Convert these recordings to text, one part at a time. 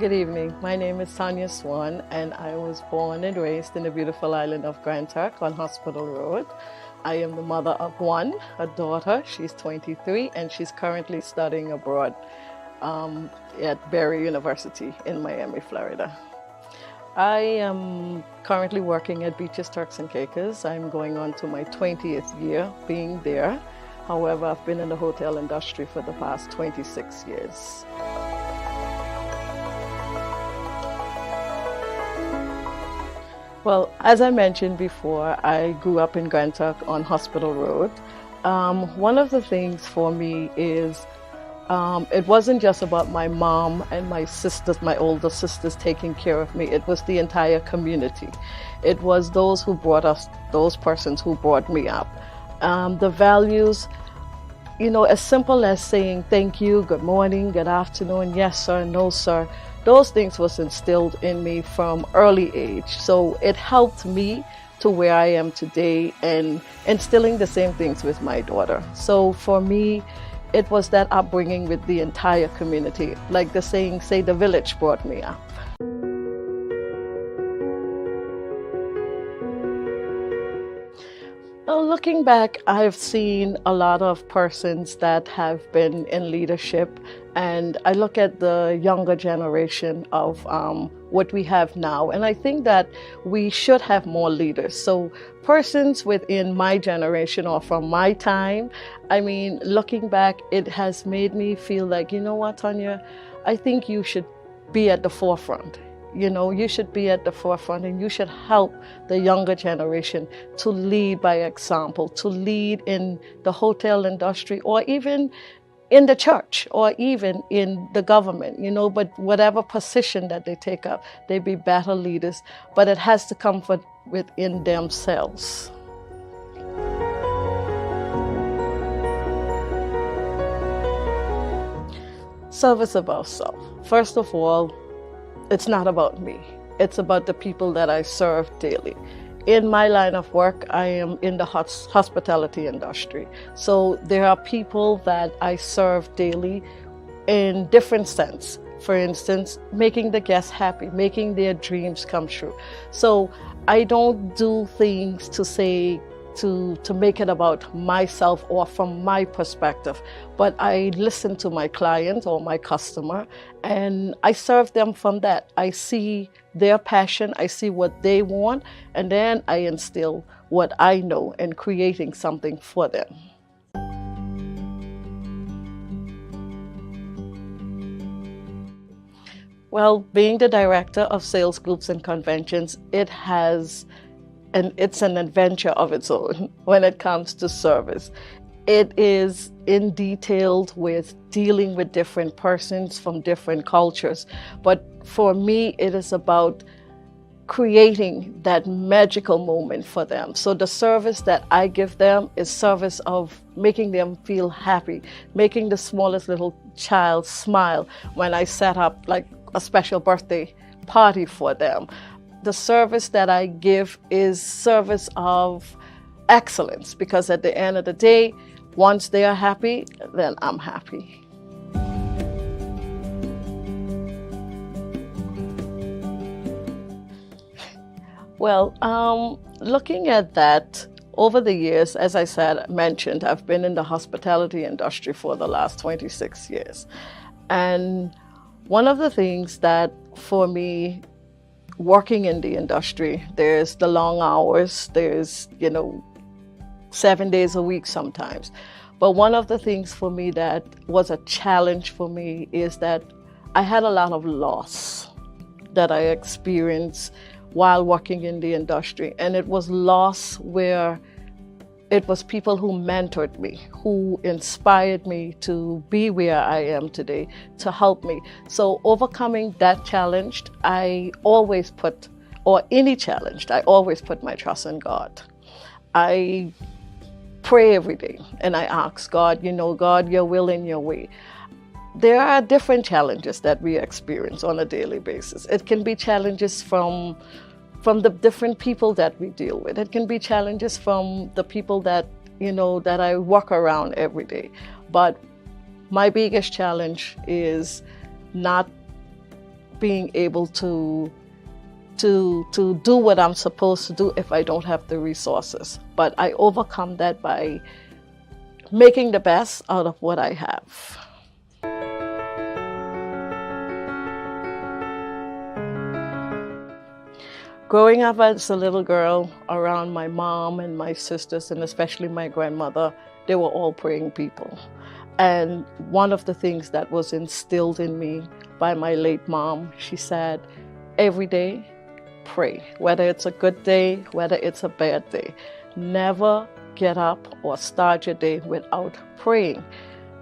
Good evening. My name is Tanya Swan, and I was born and raised in the beautiful island of Grand Turk on Hospital Road. I am the mother of one, a daughter. She's 23, and she's currently studying abroad at Berry University in Miami, Florida. I am currently working at Beaches Turks and Caicos. I'm going on to my 20th year being there. However, I've been in the hotel industry for the past 26 years. Well, as I mentioned before, I grew up in Grand Turk on Hospital Road. One of the things for me is it wasn't just about my mom and my sisters, my older sisters taking care of me. It was the entire community. It was those who brought us, those persons who brought me up. The values, as simple as saying thank you, good morning, good afternoon, yes sir, no sir. Those things was instilled in me from early age. So it helped me to where I am today and instilling the same things with my daughter. So for me, it was that upbringing with the entire community. Like the saying, say the village brought me up. Well, looking back, I've seen a lot of persons that have been in leadership, and I look at the younger generation of what we have now, and I think that we should have more leaders. So persons within my generation or from my time, looking back, it has made me feel like, you know what, Tanya, I think you should be at the forefront. You should be at the forefront, and you should help the younger generation to lead by example, to lead in the hotel industry or even in the church or even in the government, but whatever position that they take up, they be better leaders, but it has to come from within themselves. Service above self. First of all, it's not about me. It's about the people that I serve daily. In my line of work, I am in the hospitality industry. So there are people that I serve daily in different sense. For instance, making the guests happy, making their dreams come true. So I don't do things to make it about myself or from my perspective, but I listen to my client or my customer and I serve them from that. I see their passion, I see what they want, and then I instill what I know in creating something for them. Well, being the director of sales groups and conventions, it's an adventure of its own when it comes to service. It is in detailed with dealing with different persons from different cultures. But for me, it is about creating that magical moment for them. So the service that I give them is service of making them feel happy, making the smallest little child smile when I set up like a special birthday party for them. The service that I give is service of excellence, because at the end of the day, once they are happy, then I'm happy. Well, looking at that, over the years, as I mentioned, I've been in the hospitality industry for the last 26 years. And one of the things that for me, working in the industry, there's the long hours, there's, 7 days a week sometimes. But one of the things for me that was a challenge for me is that I had a lot of loss that I experienced while working in the industry. And it was loss where it was people who mentored me, who inspired me to be where I am today, to help me. So overcoming that challenge, I always put my trust in God. I pray every day and I ask God, God, your will and your way. There are different challenges that we experience on a daily basis. It can be challenges from the different people that we deal with. It can be challenges from the people that I work around every day. But my biggest challenge is not being able to do what I'm supposed to do if I don't have the resources. But I overcome that by making the best out of what I have. Growing up as a little girl around my mom and my sisters, and especially my grandmother, they were all praying people. And one of the things that was instilled in me by my late mom, she said, every day, pray. Whether it's a good day, whether it's a bad day. Never get up or start your day without praying.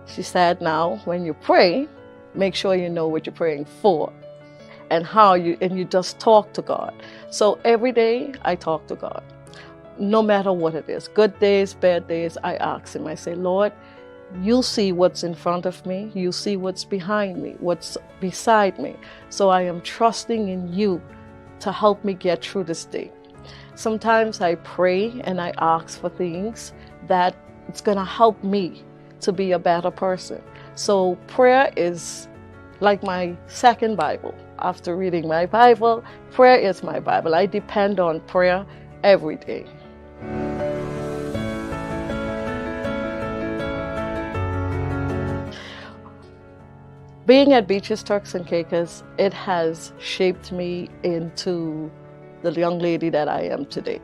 She said, now, when you pray, make sure you know what you're praying for. And you just talk to God. So every day I talk to God, no matter what it is. Good days, bad days, I ask him. I say, Lord, you see what's in front of me. You see what's behind me, what's beside me. So I am trusting in you to help me get through this day. Sometimes I pray and I ask for things that it's going to help me to be a better person. So prayer is like my second Bible. After reading my Bible, prayer is my Bible. I depend on prayer every day. Being at Beaches, Turks and Caicos, it has shaped me into the young lady that I am today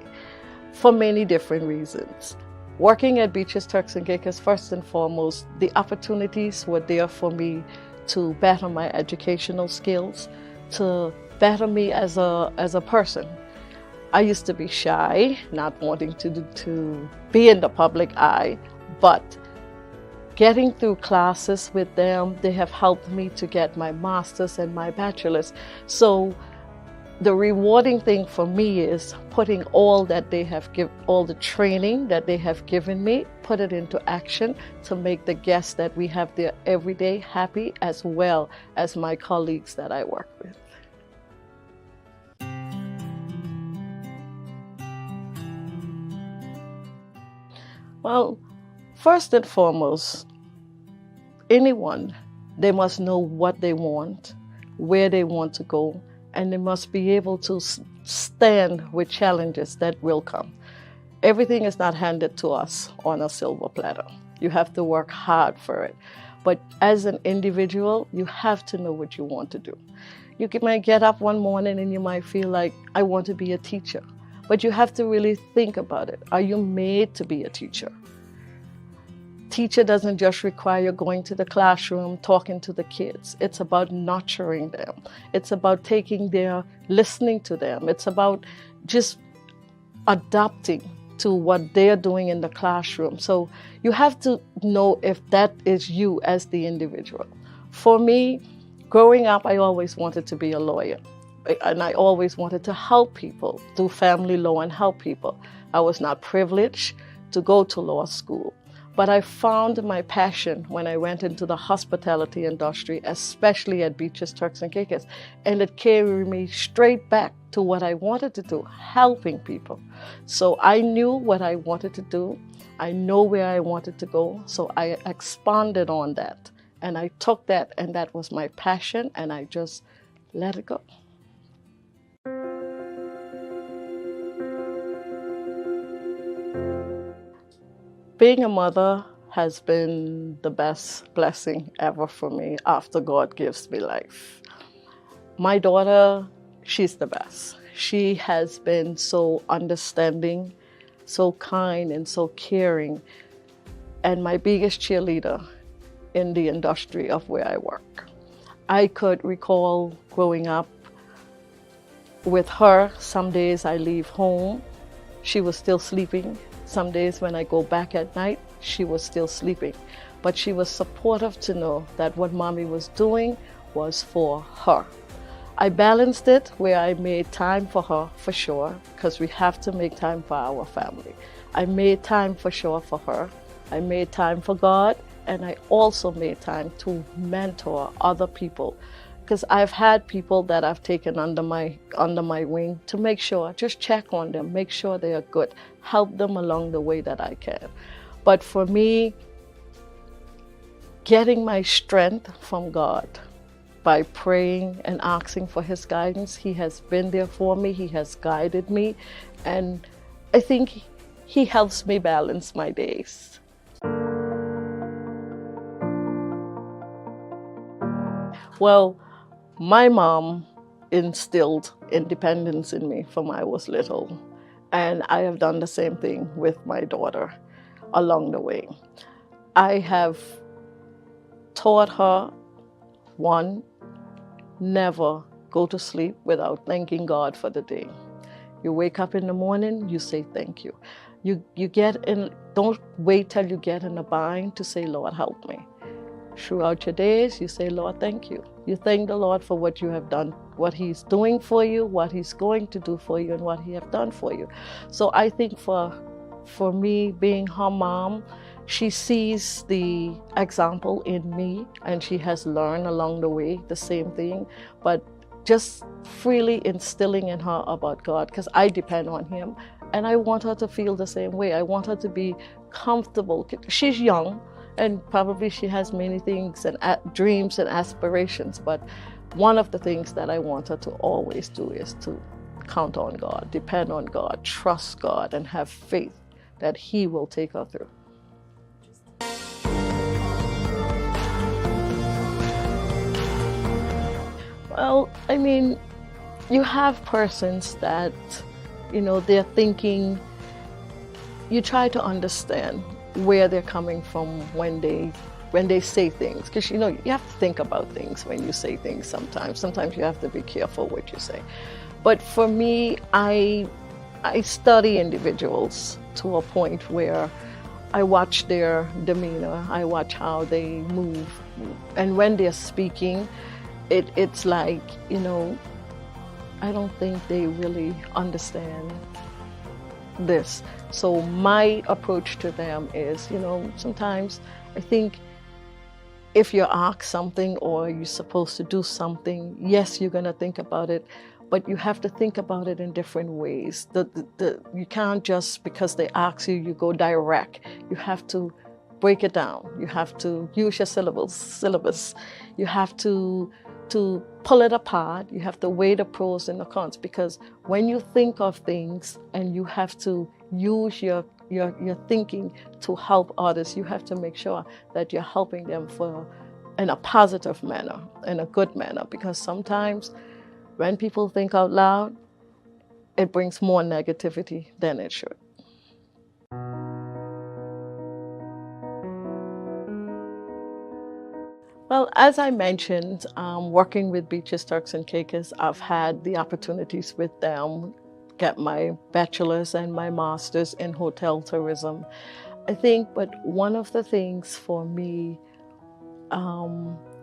for many different reasons. Working at Beaches, Turks and Caicos, first and foremost, the opportunities were there for me to better my educational skills, to better me as a person. I used to be shy, not wanting to be in the public eye, but getting through classes with them, they have helped me to get my master's and my bachelor's. So the rewarding thing for me is putting all that they have all the training that they have given me, put it into action to make the guests that we have there every day happy, as well as my colleagues that I work with. Well, first and foremost, anyone, they must know what they want, where they want to go, and they must be able to stand with challenges that will come. Everything is not handed to us on a silver platter. You have to work hard for it. But as an individual, you have to know what you want to do. You might get up one morning and you might feel like, I want to be a teacher. But you have to really think about it. Are you made to be a teacher? Teacher doesn't just require going to the classroom, talking to the kids. It's about nurturing them. It's about listening to them. It's about just adapting to what they're doing in the classroom. So you have to know if that is you as the individual. For me, growing up, I always wanted to be a lawyer. And I always wanted to help people, do family law and help people. I was not privileged to go to law school. But I found my passion when I went into the hospitality industry, especially at Beaches, Turks and Caicos. And it carried me straight back to what I wanted to do, helping people. So I knew what I wanted to do. I know where I wanted to go. So I expanded on that. And I took that, and that was my passion, and I just let it go. Being a mother has been the best blessing ever for me after God gives me life. My daughter, she's the best. She has been so understanding, so kind, and so caring, and my biggest cheerleader in the industry of where I work. I could recall growing up with her. Some days I leave home, she was still sleeping. Some days when I go back at night, she was still sleeping. But she was supportive to know that what mommy was doing was for her. I balanced it where I made time for her, for sure, because we have to make time for our family. I made time for sure for her. I made time for God, and I also made time to mentor other people. Because I've had people that I've taken under my wing to make sure, just check on them, make sure they are good, help them along the way that I can. But for me, getting my strength from God by praying and asking for His guidance. He has been there for me, He has guided me, and I think He helps me balance my days. Well, my mom instilled independence in me from I was little, and I have done the same thing with my daughter along the way. I have taught her, one, never go to sleep without thanking God for the day. You wake up in the morning, you say thank you. You get in, don't wait till you get in a bind to say, Lord, help me. Throughout your days, you say, Lord, thank you. You thank the Lord for what you have done, what He's doing for you, what He's going to do for you, and what He has done for you. So I think for me, being her mom, she sees the example in me, and she has learned along the way the same thing, but just freely instilling in her about God, because I depend on Him, and I want her to feel the same way. I want her to be comfortable. She's young, and probably she has many things and dreams and aspirations, but one of the things that I want her to always do is to count on God, depend on God, trust God, and have faith that He will take her through. Well, I mean, you have persons that, they're thinking, you try to understand where they're coming from when they say things, because you have to think about things when you say things. Sometimes you have to be careful what you say. But for me, I study individuals to a point where I watch their demeanor, I watch how they move, and when they're speaking, it's like, I don't think they really understand this. So my approach to them is, sometimes I think if you're asked something or you're supposed to do something, yes, you're going to think about it, but you have to think about it in different ways. You can't just, because they ask you, you go direct. You have to break it down. You have to use your syllabus. You have to pull it apart. You have to weigh the pros and the cons, because when you think of things and you have to use your thinking to help others, you have to make sure that you're helping them in a positive manner, in a good manner, because sometimes when people think out loud, it brings more negativity than it should. Well, as I mentioned, working with Beaches, Turks and Caicos, I've had the opportunities with them, get my bachelor's and my master's in hotel tourism. I think, but one of the things for me,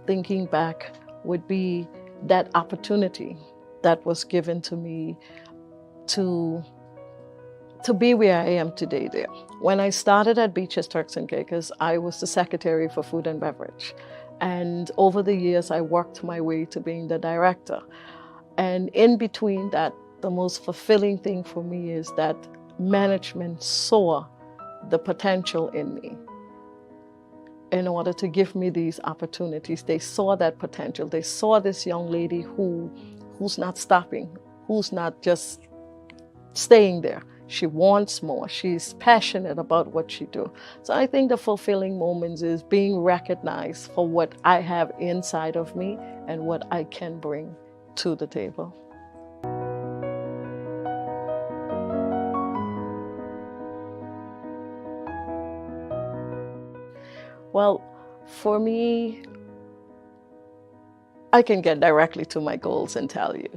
thinking back, would be that opportunity that was given to me to be where I am today there. When I started at Beaches, Turks and Caicos, I was the secretary for food and beverage. And over the years, I worked my way to being the director. And in between that, the most fulfilling thing for me is that management saw the potential in me in order to give me these opportunities. They saw that potential. They saw this young lady who's not stopping, who's not just staying there. She wants more. She's passionate about what she do. So I think the fulfilling moments is being recognized for what I have inside of me and what I can bring to the table. Well, for me, I can get directly to my goals and tell you.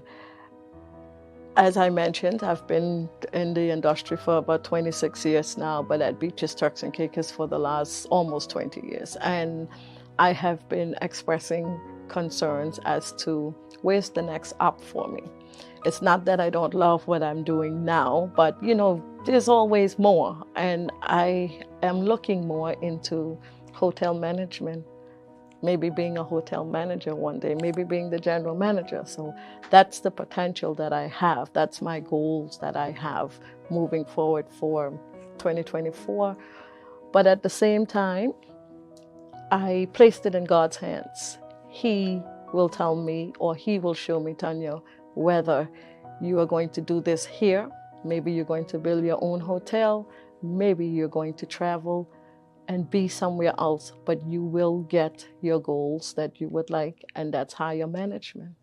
As I mentioned, I've been in the industry for about 26 years now, but at Beaches, Turks and Caicos for the last almost 20 years. And I have been expressing concerns as to where's the next up for me. It's not that I don't love what I'm doing now, but there's always more. And I am looking more into hotel management, maybe being a hotel manager one day, maybe being the general manager. So that's the potential that I have. That's my goals that I have moving forward for 2024. But at the same time, I placed it in God's hands. He will tell me, or he will show me, Tanya, whether you are going to do this here. Maybe you're going to build your own hotel. Maybe you're going to travel and be somewhere else, but you will get your goals that you would like, and that's higher management.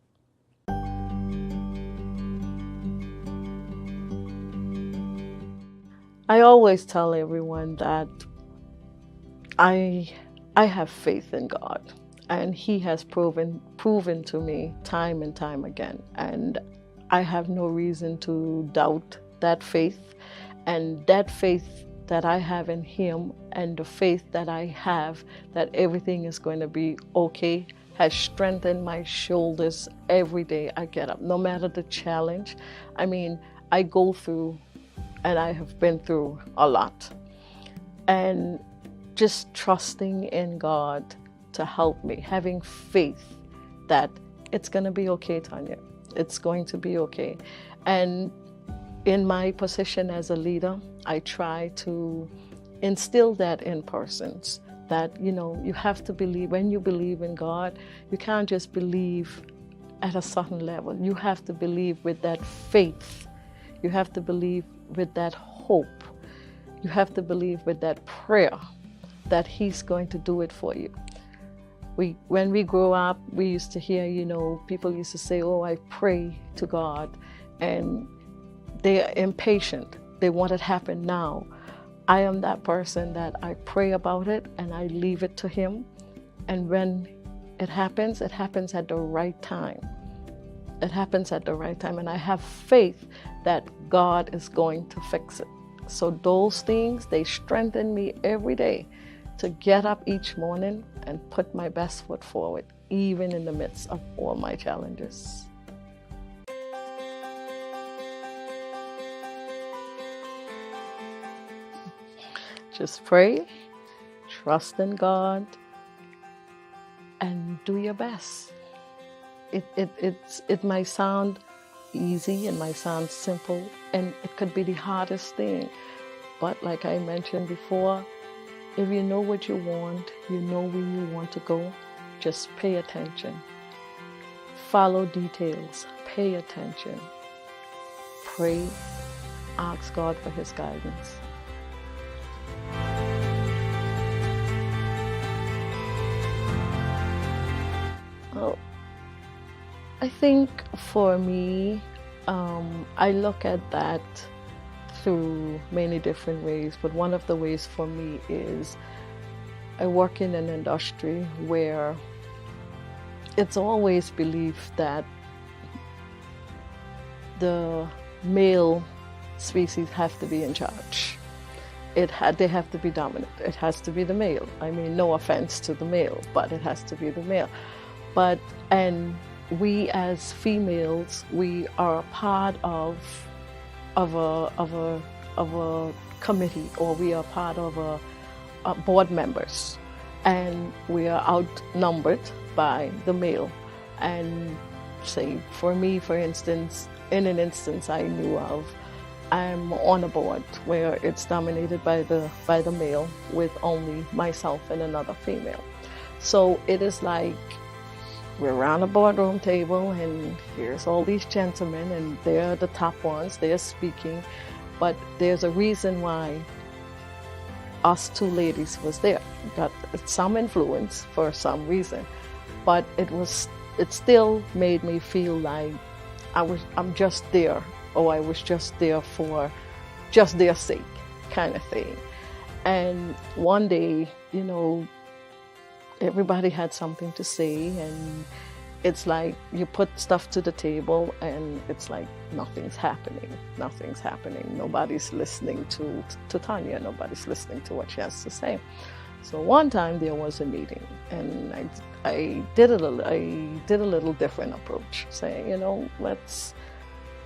I always tell everyone that I have faith in God, and He has proven to me time and time again, and I have no reason to doubt that faith. And that faith that I have in Him, and the faith that I have that everything is going to be okay, has strengthened my shoulders every day I get up, no matter the challenge. I mean, I go through, and I have been through a lot, and just trusting in God to help me, having faith that it's going to be okay, Tanya. It's going to be okay. And in my position as a leader, I try to instill that in persons, that, you have to believe. When you believe in God, you can't just believe at a certain level. You have to believe with that faith. You have to believe with that hope. You have to believe with that prayer that He's going to do it for you. When we grow up, we used to hear, people used to say, oh, I pray to God, and they are impatient. They want it to happen now. I am that person that I pray about it and I leave it to Him. And when it happens at the right time. It happens at the right time. And I have faith that God is going to fix it. So those things, they strengthen me every day to get up each morning and put my best foot forward, even in the midst of all my challenges. Just pray, trust in God, and do your best. It might sound easy, it might sound simple, and it could be the hardest thing. But like I mentioned before, if you know what you want, you know where you want to go, just pay attention. Follow details, pay attention. Pray, ask God for His guidance. Well, I think for me, I look at that through many different ways, but one of the ways for me is I work in an industry where it's always believed that the male species have to be in charge. They have to be dominant. It has to be the male. I mean, no offense to the male, but it has to be the male. And we as females, we are a part of a committee, or we are part of a board members, and we are outnumbered by the male. And say for me, for instance, in an instance I knew of, I'm on a board where it's dominated by the male, with only myself and another female. So it is like we're around a boardroom table, and here's all these gentlemen, and they're the top ones, they're speaking, but there's a reason why us two ladies was there. Got some influence for some reason, but it still made me feel like I'm just there, or I was just there for just their sake, kind of thing. And one day, everybody had something to say, and it's like you put stuff to the table and it's like nothing's happening. Nobody's listening to Tanya. Nobody's listening to what she has to say. So one time there was a meeting, and I did a little different approach, saying,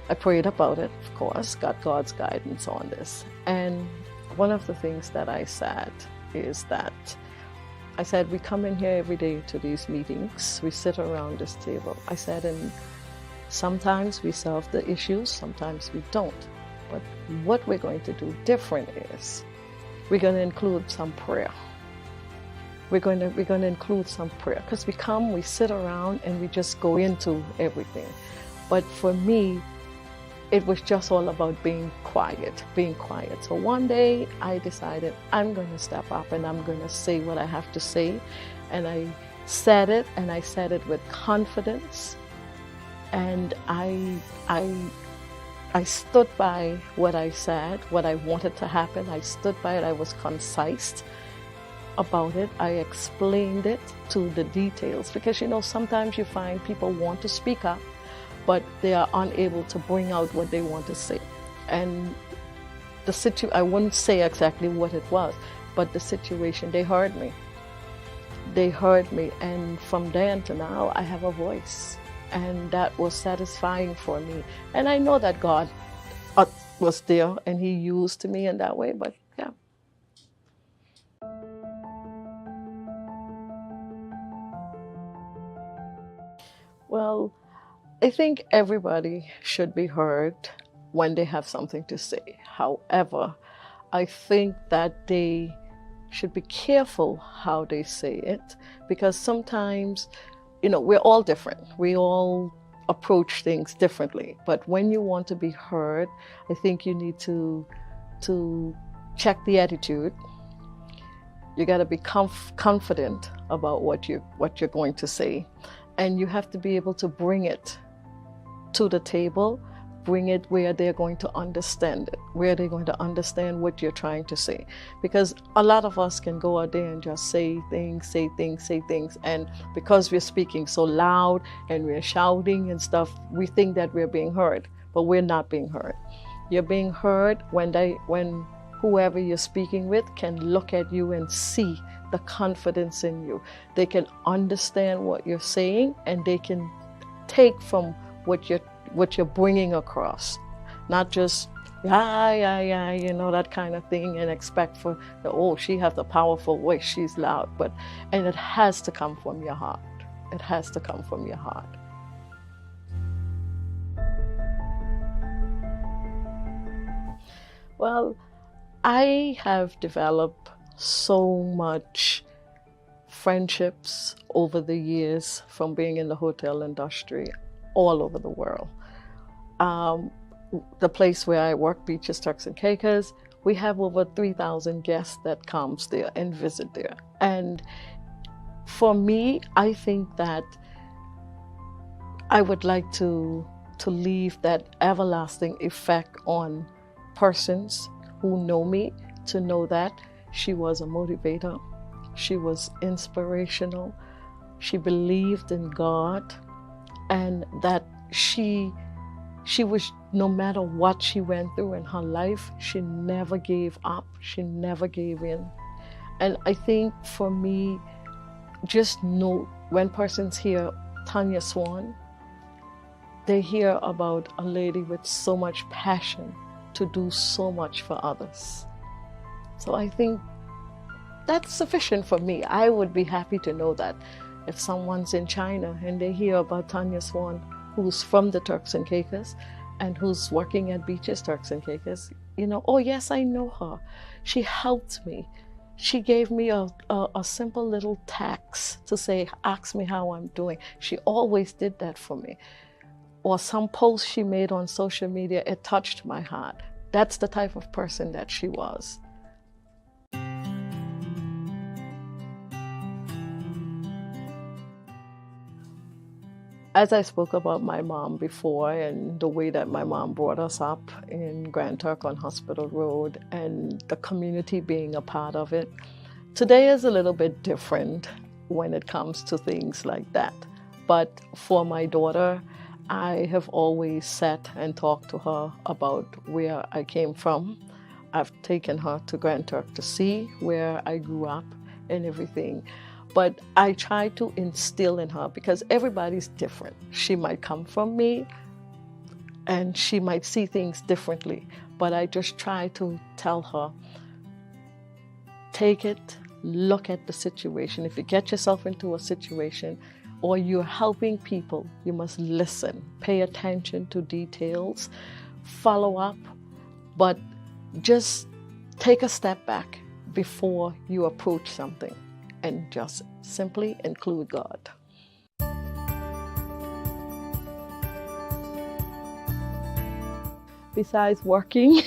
I prayed about it, of course, got God's guidance on this. And one of the things that I said is that I said, we come in here every day to these meetings. We sit around this table. I said, and sometimes we solve the issues, sometimes we don't. But what we're going to do different is we're going to include some prayer. we're going to include some prayer, because we sit around and we just go into everything. But for me, it was just all about being quiet. So one day I decided I'm going to step up and I'm going to say what I have to say. And I said it, and I said it with confidence. And I stood by what I said, what I wanted to happen. I stood by it. I was concise about it. I explained it to the details, because sometimes you find people want to speak up, but they are unable to bring out what they want to say. And I wouldn't say exactly what it was, but the situation, they heard me. And from then to now, I have a voice. And that was satisfying for me. And I know that God was there and He used me in that way, but yeah. Well, I think everybody should be heard when they have something to say. However, I think that they should be careful how they say it, because sometimes, we're all different. We all approach things differently. But when you want to be heard, I think you need to check the attitude. You got to be confident about what you're going to say, and you have to be able to bring it to the table, bring it where they're going to understand it, where they're going to understand what you're trying to say. Because a lot of us can go out there and just say things, and because we're speaking so loud and we're shouting and stuff, we think that we're being heard, but we're not being heard. You're being heard when whoever you're speaking with can look at you and see the confidence in you. They can understand what you're saying, and they can take from what you're bringing across, not just that kind of thing, and expect she has a powerful voice, she's loud. And it has to come from your heart. It has to come from your heart. Well, I have developed so much friendships over the years from being in the hotel industry all over the world. The place where I work, Beaches, Turks and Caicos, we have over 3,000 guests that comes there and visit there. And for me, I think that I would like to leave that everlasting effect on persons who know me, to know that she was a motivator, she was inspirational, she believed in God, and that she was, no matter what she went through in her life, she never gave up, she never gave in. And I think for me, just know when persons hear Tanya Swan, they hear about a lady with so much passion to do so much for others. So I think that's sufficient for me. I would be happy to know that if someone's in China and they hear about Tanya Swan, who's from the Turks and Caicos and who's working at Beaches, Turks and Caicos, oh yes, I know her. She helped me. She gave me a simple little text to say, ask me how I'm doing. She always did that for me. Or some post she made on social media, it touched my heart. That's the type of person that she was. As I spoke about my mom before, and the way that my mom brought us up in Grand Turk on Hospital Road, and the community being a part of it, today is a little bit different when it comes to things like that. But for my daughter, I have always sat and talked to her about where I came from. I've taken her to Grand Turk to see where I grew up and everything. But I try to instill in her, because everybody's different. She might come from me and she might see things differently. But I just try to tell her, take it, look at the situation. If you get yourself into a situation or you're helping people, you must listen, pay attention to details, follow up, but just take a step back before you approach something. and just simply include God. Besides working,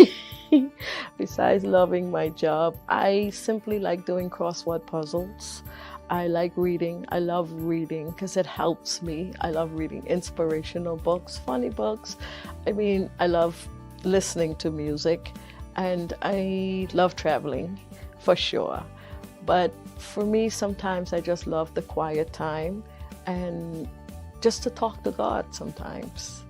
besides loving my job, I simply like doing crossword puzzles. I like reading. I love reading because it helps me. I love reading inspirational books, funny books. I mean, I love listening to music, and I love traveling for sure. But for me, sometimes I just love the quiet time and just to talk to God sometimes.